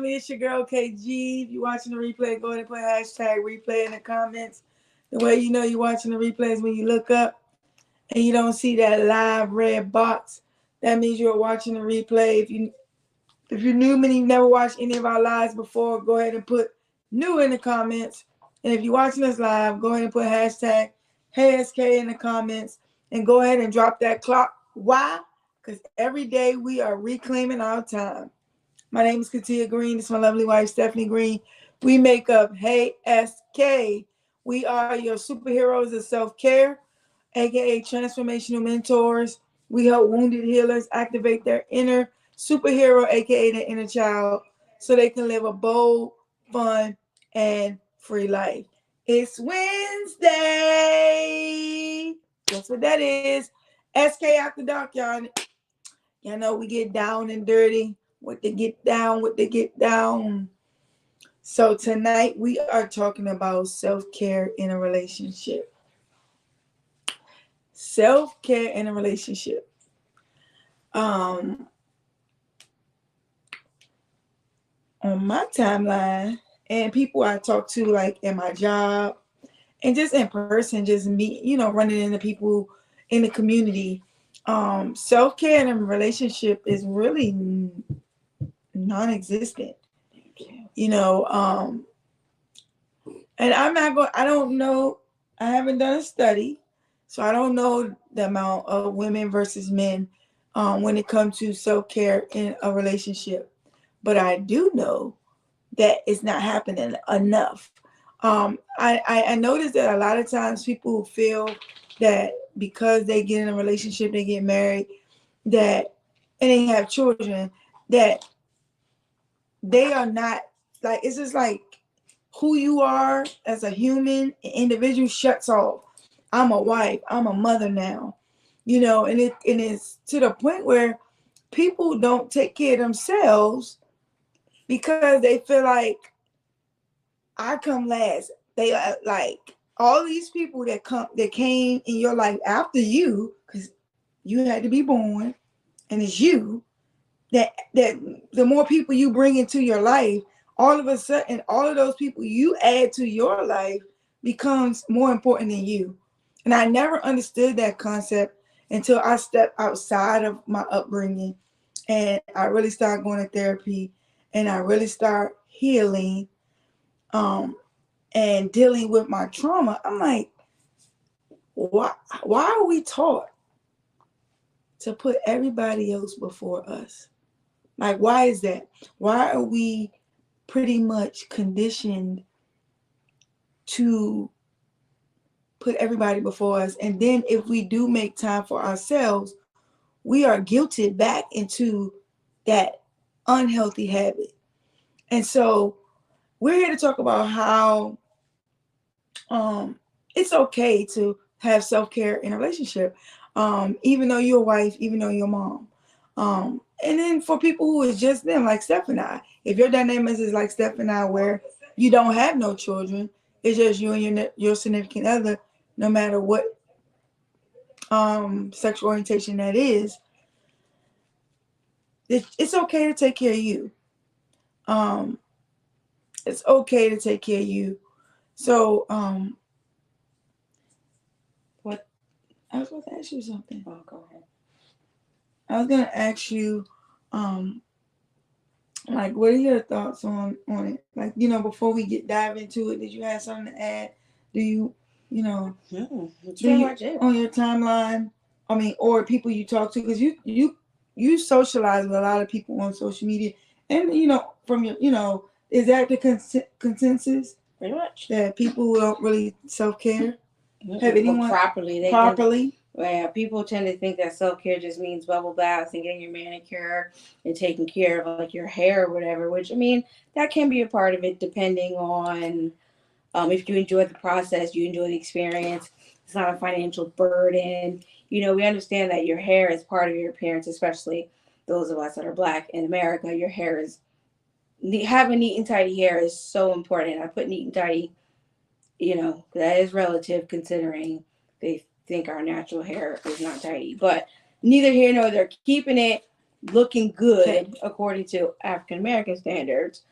family. It's your girl KG. If you're watching the replay, go ahead and put hashtag replay in the comments. The way you know you're watching the replay is when you look up and you don't see that live red box. That means you're watching the replay. If you're new and you've never watched any of our lives before, go ahead and put new in the comments. And if you're watching us live, go ahead and put hashtag HeySK in the comments and go ahead and drop that clock. Why? Because every day we are reclaiming our time. My name is Katia Green. This is my lovely wife, Stephanie Green. We make up HeySK. We are your superheroes of self-care, aka transformational mentors. We help wounded healers activate their inner superhero, aka their inner child, so they can live a bold, fun, and free life. It's Wednesday. That's what that is. SK After Dark, y'all. Y'all know we get down and dirty. What they get down, what they get down. So tonight we are talking about self-care in a relationship. Self-care in a relationship. On my timeline and people I talk to like in my job and just in person, just me, running into people in the community. Self-care in a relationship is really non-existent. And I don't know, I haven't done a study, so I don't know the amount of women versus men when it comes to self-care in a relationship. But I do know that it's not happening enough. I noticed that a lot of times people feel that because they get in a relationship, they get married, and they have children, that they are not, like, it's just like who you are as a human individual shuts off. I'm a wife, I'm a mother now, and it's to the point where people don't take care of themselves because they feel like I come last. They are like all these people that came in your life after you, because you had to be born, and it's you that the more people you bring into your life, all of a sudden, all of those people you add to your life becomes more important than you. And I never understood that concept until I stepped outside of my upbringing and I really started going to therapy and I really start healing and dealing with my trauma. I'm like, why are we taught to put everybody else before us? Like, why is that? Why are we pretty much conditioned to put everybody before us? And then if we do make time for ourselves, we are guilted back into that unhealthy habit. And so we're here to talk about how it's okay to have self-care in a relationship, even though you're a wife, even though you're a mom. And then for people who is just them, like Steph and I, if your dynamics is like Steph and I, where you don't have no children, it's just you and your significant other, no matter what sexual orientation that is, it's okay to take care of you. It's okay to take care of you. So, what? I was going to ask you something. Oh, go ahead. I was going to ask you, like, what are your thoughts on it? Like, before we dive into it, did you have something to add? Do you, do you on your timeline? I mean, or people you talk to, because you socialize with a lot of people on social media, and from your, is that the consensus? Pretty much that people who don't really self-care have anyone properly. Yeah, people tend to think that self-care just means bubble baths and getting your manicure and taking care of like your hair or whatever, which I mean that can be a part of it depending on if you enjoy the process, you enjoy the experience. It's not a financial burden. We understand that your hair is part of your appearance, especially those of us that are Black in America. Your hair is having neat and tidy hair is so important. I put neat and tidy, that is relative considering they think our natural hair is not tidy. But neither here nor there, keeping it looking good according to African American standards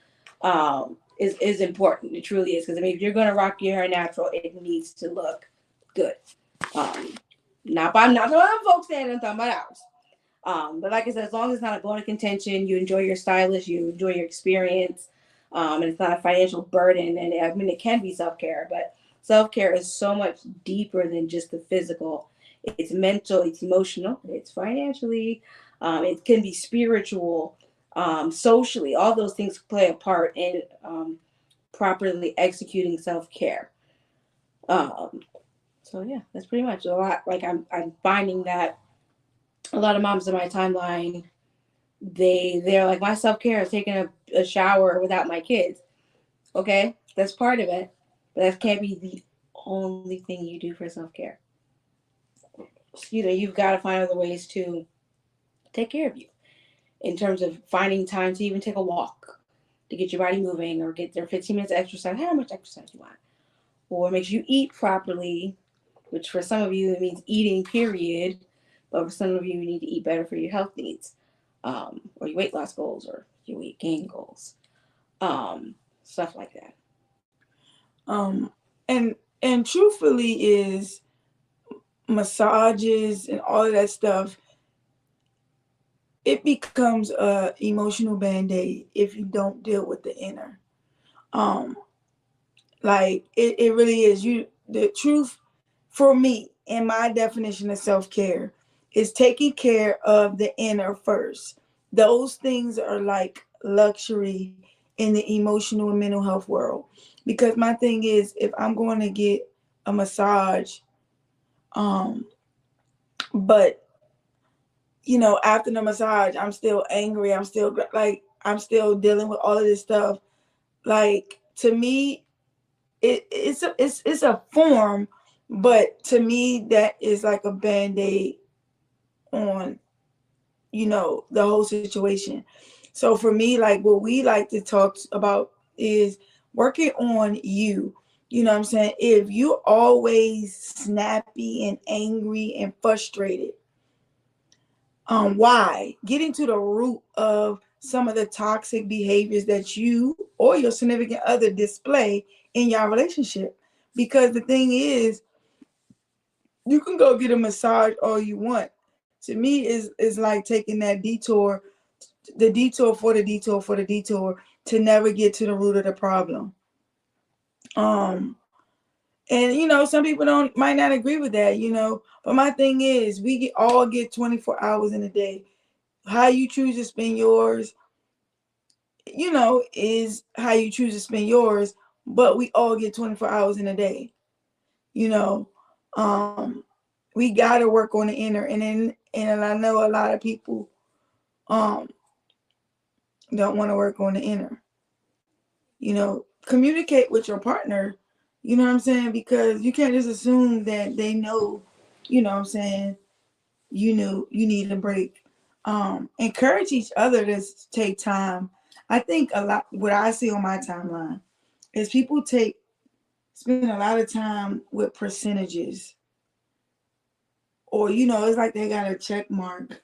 is important. It truly is. Because I mean, if you're gonna rock your hair natural, it needs to look good. Not the other folks saying I'm talking about ours. But like I said, as long as it's not a bone of contention, you enjoy your stylist, you enjoy your experience, and it's not a financial burden. And I mean, it can be self-care, but self-care is so much deeper than just the physical. It's mental, it's emotional, it's financially, it can be spiritual, socially. All those things play a part in properly executing self-care. So yeah, that's pretty much a lot. Like I'm finding that a lot of moms in my timeline, they're like, my self-care is taking a shower without my kids. Okay, that's part of it, but that can't be the only thing you do for self-care. You've got to find other ways to take care of you in terms of finding time to even take a walk, to get your body moving, or get their 15 minutes of exercise, how much exercise you want, or make sure you eat properly, which for some of you it means eating, period. But for some of you, you need to eat better for your health needs, or your weight loss goals, or your weight gain goals, stuff like that. And truthfully, is massages and all of that stuff, it becomes a emotional band-aid if you don't deal with the inner. Like it really is. The truth for me, in my definition of self-care, is taking care of the inner first. Those things are like luxury in the emotional and mental health world. Because my thing is, if I'm going to get a massage, but after the massage, I'm still angry. I'm still dealing with all of this stuff. Like, to me, it's a form, but to me, that is like a band-aid on, the whole situation. So for me, like, what we like to talk about is working on you. You know what I'm saying? If you're always snappy and angry and frustrated, why? Getting to the root of some of the toxic behaviors that you or your significant other display in your relationship. Because the thing is, you can go get a massage all you want. To me, is like taking that detour, the detour for the detour for the detour, to never get to the root of the problem. And some people might not agree with that, but my thing is, we all get 24 hours in a day. How you choose to spend yours, is how you choose to spend yours, but we all get 24 hours in a day. We got to work on the inner, and I know a lot of people don't want to work on the inner. Communicate with your partner, you know what I'm saying? Because you can't just assume that they know, what I'm saying, you need a break. Encourage each other to take time. I think a lot, what I see on my timeline is people spend a lot of time with percentages, or it's like they got a check mark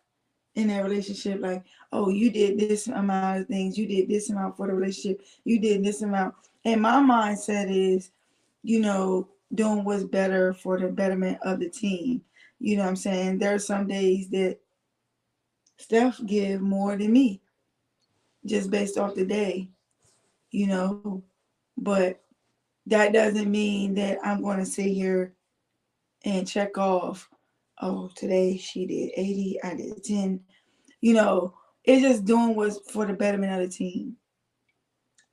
in their relationship, like, oh, you did this amount of things, you did this amount for the relationship, you did this amount. And my mindset is, doing what's better for the betterment of the team. You know what I'm saying? There are some days that Steph give more than me, just based off the day, but that doesn't mean that I'm going to sit here and check off, oh, today she did 80, I did 10. It's just doing what's for the betterment of the team.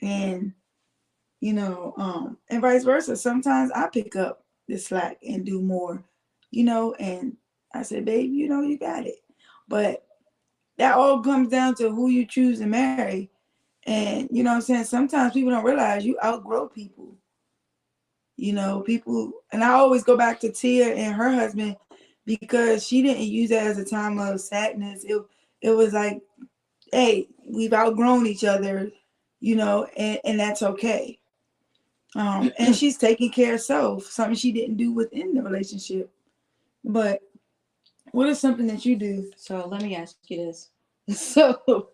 And, and vice versa. Sometimes I pick up the slack and do more, and I said, babe, you got it. But that all comes down to who you choose to marry. And, what I'm saying? Sometimes people don't realize you outgrow people. People, and I always go back to Tia and her husband, because she didn't use that as a time of sadness. It was like, hey, we've outgrown each other, and that's okay. And she's taking care of self, something she didn't do within the relationship. But what is something that you do? So let me ask you this. So,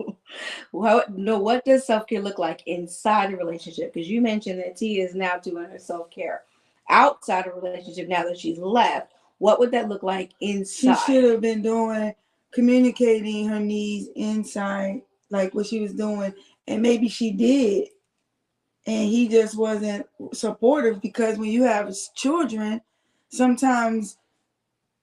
what does self-care look like inside a relationship? Because you mentioned that Tia is now doing her self-care outside a relationship now that she's left. What would that look like She should inside? have been communicating her needs inside, like what she was doing. And maybe she did. And he just wasn't supportive, because when you have children, sometimes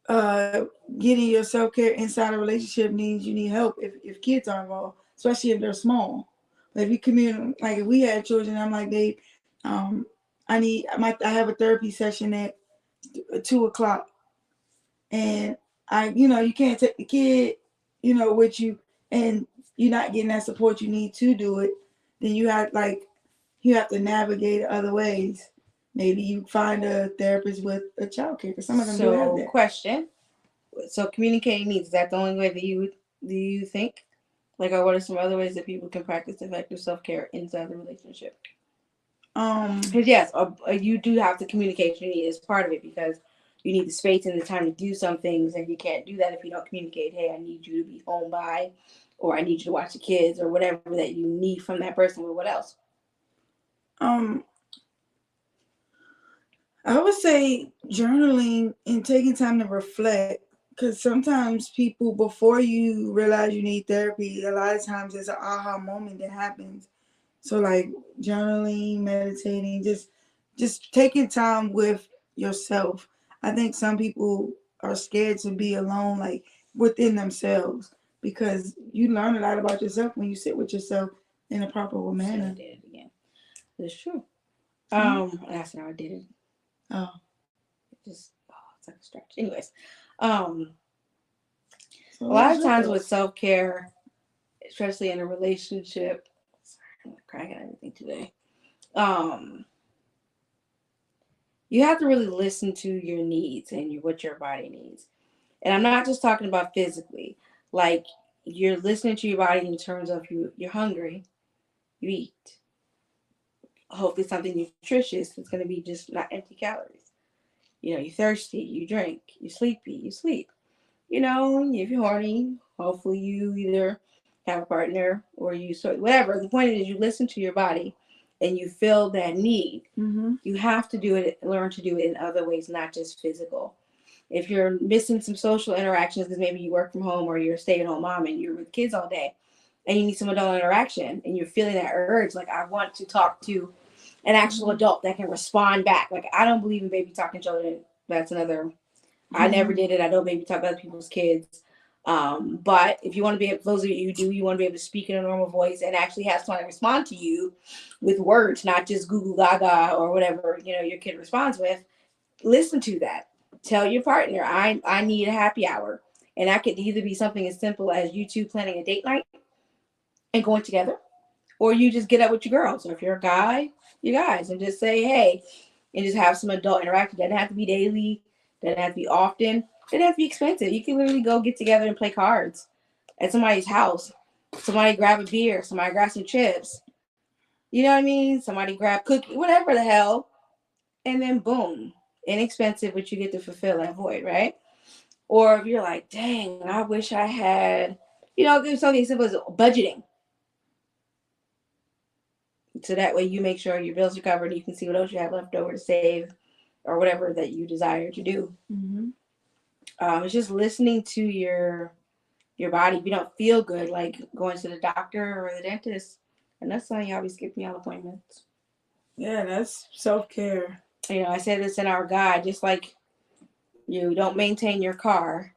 uh, getting your self-care inside a relationship means you need help if kids are involved, especially if they're small. Like we communicate, like if we had children, I'm like, babe, um, I have a therapy session at 2 o'clock, and you can't take the kid, with you, and you're not getting that support you need to do it. Then you have to navigate other ways. Maybe you find a therapist with a child care, because some of them do have that. Question. So communicating needs, is that the only way that you think? Like, or what are some other ways that people can practice effective self-care inside the relationship? Because yes, you do have to communication need as part of it, because you need the space and the time to do some things, and you can't do that if you don't communicate. Hey, I need you to be home by, or I need you to watch the kids, or whatever that you need from that person. Or what else? I would say journaling and taking time to reflect, because sometimes people, before you realize you need therapy, a lot of times there's an aha moment that happens. So like journaling, meditating, just taking time with yourself. I think some people are scared to be alone, like within themselves, because you learn a lot about yourself when you sit with yourself in a proper manner. I did it again. That's true. That's how I did it. Oh. It's like a stretch. Anyways, a lot of times with self-care, especially in a relationship, sorry, I'm cracking everything today. You have to really listen to your needs and what your body needs. And I'm not just talking about physically. Like, you're listening to your body in terms of you're hungry, you eat. Hopefully something nutritious that's going to be just not empty calories. You're thirsty, you drink. You're sleepy, you sleep. If you're horny, hopefully you either have a partner or whatever. The point is, you listen to your body and you feel that need. Mm-hmm. You have to learn to do it in other ways, not just physical. If you're missing some social interactions because maybe you work from home or you're a stay-at-home mom and you're with kids all day and you need some adult interaction and you're feeling that urge, like, I want to talk to an actual adult that can respond back. Like, I don't believe in baby talking children. That's another. I never did it. I don't baby talk other people's kids. But if you want to be, those of you want to be able to speak in a normal voice and actually have someone respond to you with words, not just Goo Goo Gaga or whatever, your kid responds with, listen to that. Tell your partner, I need a happy hour. And that could either be something as simple as you two planning a date night and going together, or you just get up with your girls. Or if you're a guy, you guys, and just say, hey, and just have some adult interaction. Doesn't have to be daily, doesn't have to be often, doesn't have to be expensive. You can literally go get together and play cards at somebody's house. Somebody grab a beer, somebody grab some chips. You know what I mean? Somebody grab cookie, whatever the hell. And then boom, inexpensive, but you get to fulfill that void, right? Or if you're like, dang, I wish I had, there's something simple as budgeting. So that way you make sure your bills are covered and you can see what else you have left over to save or whatever that you desire to do. Mm-hmm. It's just listening to your body. If you don't feel good, like going to the doctor or the dentist, and that's why y'all be skipping y'all appointments. Yeah, that's self-care. I said this in our guide, just like you don't maintain your car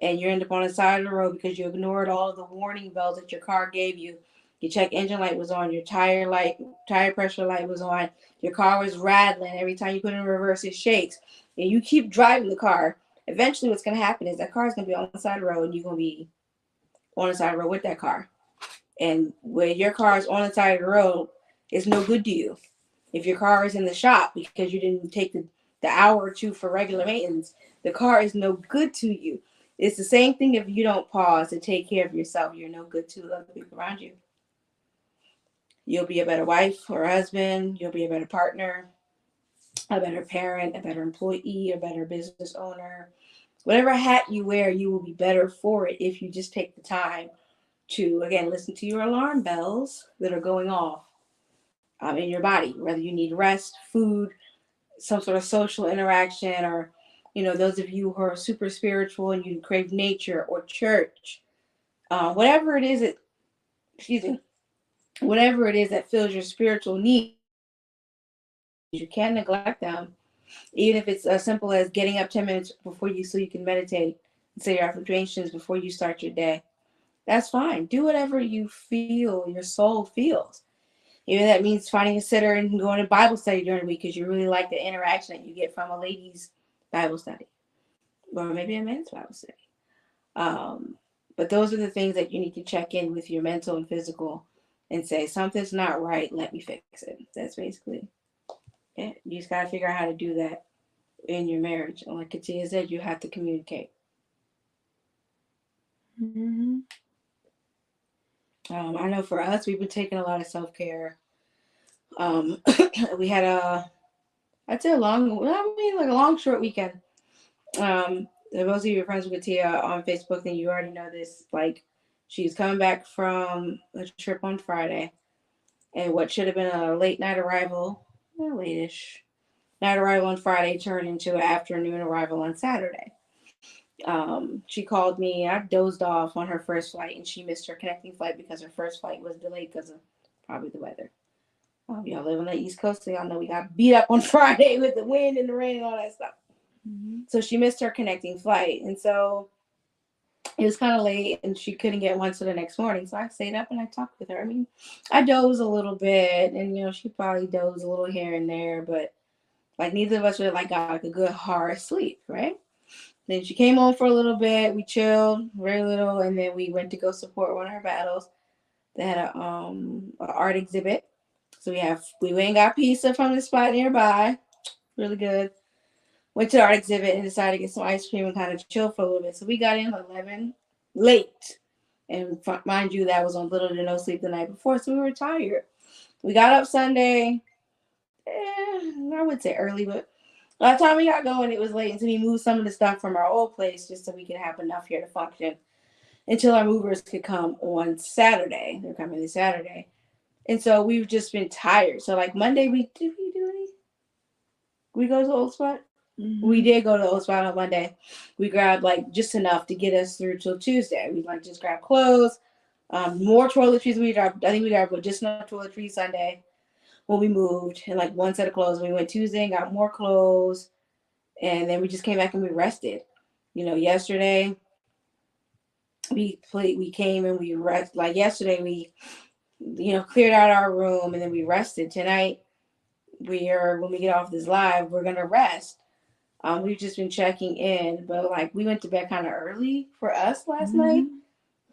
and you end up on the side of the road because you ignored all of the warning bells that your car gave you. Your check engine light was on, your tire pressure light was on, your car was rattling. Every time you put it in reverse, it shakes. And you keep driving the car. Eventually what's going to happen is that car is going to be on the side of the road and you're going to be on the side of the road with that car. And when your car is on the side of the road, it's no good to you. If your car is in the shop because you didn't take the hour or two for regular maintenance, the car is no good to you. It's the same thing if you don't pause to take care of yourself. You're no good to other people around you. You'll be a better wife or husband. You'll be a better partner, a better parent, a better employee, a better business owner. Whatever hat you wear, you will be better for it if you just take the time to, again, listen to your alarm bells that are going off in your body, whether you need rest, food, some sort of social interaction, or, those of you who are super spiritual and you crave nature or church, whatever it is that, excuse me, whatever it is that fills your spiritual needs, you can't neglect them. Even if it's as simple as getting up 10 minutes before you so you can meditate and say your affirmations before you start your day. That's fine. Do whatever you feel, your soul feels. Even that means finding a sitter and going to Bible study during the week because you really like the interaction that you get from a ladies' Bible study. Or maybe a men's Bible study. But those are the things that you need to check in with your mental and physical and say, something's not right, let me fix it. That's basically it. You just got to figure out how to do that in your marriage. And like Katia said, you have to communicate. Mm-hmm. I know for us, we've been taking a lot of self-care. We had I'd say a long, short weekend. Most of you are friends with Katia on Facebook, then you already know this. Like, she's coming back from a trip on Friday, and what should have been a late night arrival, late-ish night arrival on Friday turned into an afternoon arrival on Saturday. She called me. I dozed off on her first flight, and she missed her connecting flight because her first flight was delayed because of probably the weather. Y'all live on the East Coast, so y'all know we got beat up on Friday with the wind and the rain and all that stuff. Mm-hmm. So she missed her connecting flight, and so it was kind of late, and she couldn't get one till the next morning. So I stayed up and I talked with her. I mean, I dozed a little bit, and she probably dozed a little here and there, but like neither of us really got like a good hard sleep, right? Then she came home for a little bit. We chilled very little, and then we went to go support one of her battles. They had a art exhibit, so we went and got pizza from the spot nearby, really good. Went to the art exhibit and decided to get some ice cream and kind of chill for a little bit. So we got in at 11, late, and mind you, that was on little to no sleep the night before, so we were tired. We got up Sunday, I would say early, but by the time we got going, it was late, and so we moved some of the stuff from our old place just so we could have enough here to function until our movers could come on Saturday. They're coming this Saturday. And so we've just been tired. So like Monday, did we do any? We go to the old spot? Mm-hmm. We did go to the old spot on Monday. We grabbed like just enough to get us through till Tuesday. We just grabbed clothes, more toiletries. I think we grabbed just enough toiletries Sunday when we moved, and like one set of clothes. We went Tuesday and got more clothes, and then we just came back and we rested. Yesterday we came and we rest. Like yesterday we cleared out our room and then we rested. Tonight when we get off this live, we're gonna rest. We've just been checking in, but like we went to bed kind of early for us last night.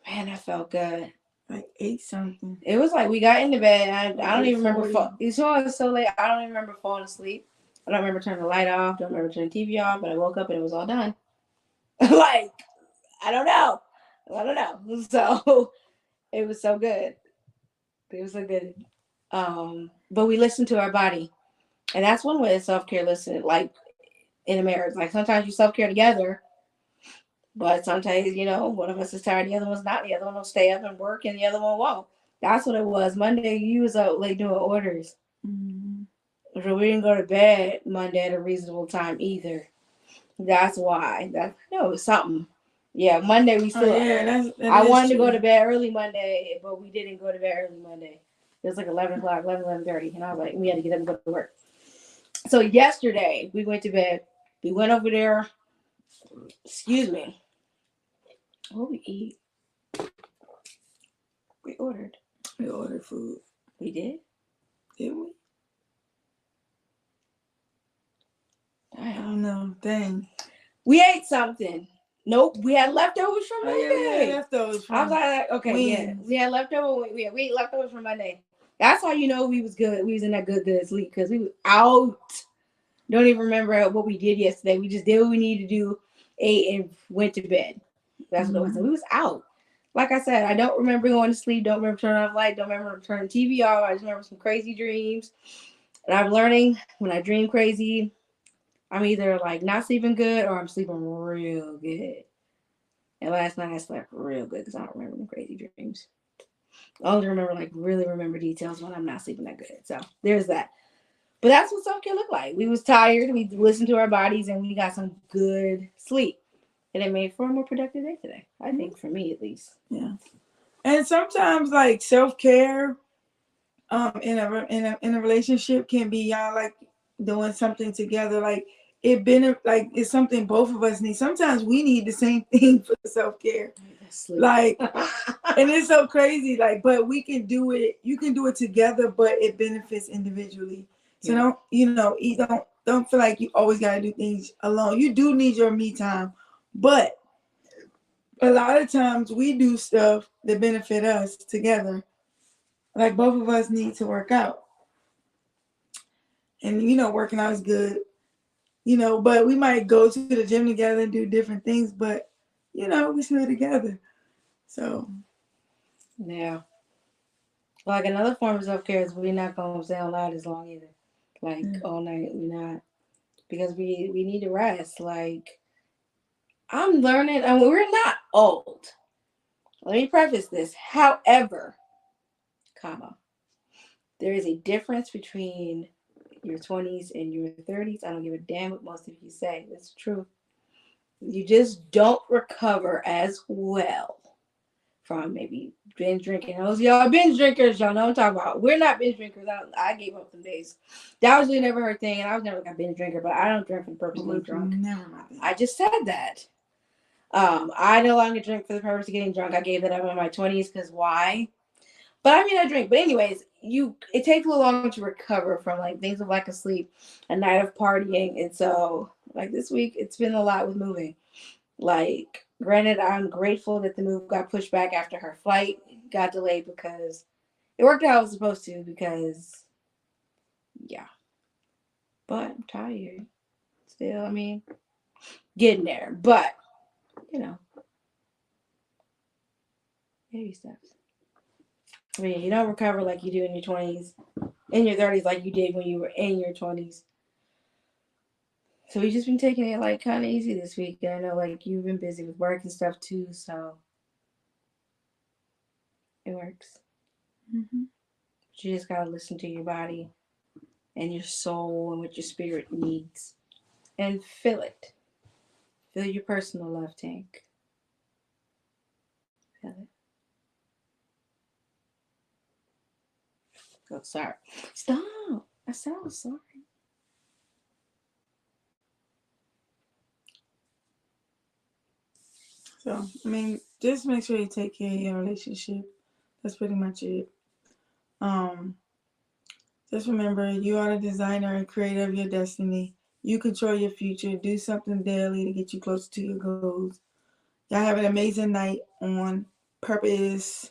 Man, that felt good. Like 8 something. It was like we got into bed. I don't even remember. It was so late. I don't even remember falling asleep. I don't remember turning the light off. Don't remember turning the TV off. But I woke up and it was all done. Like, I don't know. So it was so good. It was so good. But we listened to our body, and that's one way of self-care. Listen, like in a marriage, like sometimes you self-care together, but sometimes one of us is tired, the other one's not. The other one will stay up and work, and the other one won't. That's what it was. Monday, you was up late doing orders. Mm-hmm. So we didn't go to bed Monday at a reasonable time either. That's why. It was something. Yeah, Monday we still. I wanted to go to bed early Monday, but we didn't go to bed early Monday. It was like 11 o'clock, 11:30, and I was like, we had to get up and go to work. So yesterday we went to bed. We went over there. Excuse me. What we eat? We ordered. We ordered food. We did? Did we? I don't know. Dang. We ate something. Nope. We had leftovers from Monday. Yeah, we had leftovers from I was like, okay, wings. Yeah. We had leftovers. We ate leftovers from Monday. That's how we was good. We was in that good sleep because we was out. Don't even remember what we did yesterday. We just did what we needed to do, ate, and went to bed. That's what it was. We was out. Like I said, I don't remember going to sleep. Don't remember turning off light. Don't remember turning TV off. I just remember some crazy dreams. And I'm learning when I dream crazy, I'm either like not sleeping good or I'm sleeping real good. And last night I slept real good because I don't remember the crazy dreams. I only remember really remember details when I'm not sleeping that good. So there's that. But that's what self-care looked like. We was tired, we listened to our bodies, and we got some good sleep. And it made for a more productive day today. I think, for me at least. Yeah. And sometimes like self-care in a relationship can be y'all like doing something together. Like it's something both of us need. Sometimes we need the same thing for self-care. Like and it's so crazy, like, but we can do it, you can do it together, but it benefits individually. So don't feel like you always gotta do things alone. You do need your me time, but a lot of times we do stuff that benefit us together. Like both of us need to work out. And working out is good. But we might go to the gym together and do different things, but we still together. So yeah. Like another form of self-care is we're not gonna stay on loud as long either. Like all night, we're not, because we need to rest. Like I'm learning, and we're not old. Let me preface this. However, there is a difference between your 20s and your 30s. I don't give a damn what most of you say. It's true. You just don't recover as well from maybe binge drinking. Those y'all binge drinkers, y'all know what I'm talking about. We're not binge drinkers. I gave up some days. That was really never her thing, and I was never like a binge drinker, but I don't drink for the purpose of being drunk. Never. I just said that. I no longer drink for the purpose of getting drunk. I gave that up in my 20s because why? But I mean, I drink. But anyways, it takes a little longer to recover from like things of lack of sleep, a night of partying. And so like this week, it's been a lot with moving. Like, granted, I'm grateful that the move got pushed back after her flight got delayed because it worked out how it was supposed to because, yeah. But I'm tired. Still, I mean, getting there. But, baby steps. I mean, you don't recover like you do in your 20s, in your 30s like you did when you were in your 20s. So we've just been taking it like kind of easy this week. And I know like you've been busy with work and stuff too, so it works. Mm-hmm. But you just gotta listen to your body and your soul and what your spirit needs, and fill it. Fill your personal love tank. Fill it. Oh, sorry. Stop. I sound sorry. So, I mean, just make sure you take care of your relationship. That's pretty much it. Just remember, you are the designer and creator of your destiny. You control your future. Do something daily to get you closer to your goals. Y'all have an amazing night on purpose.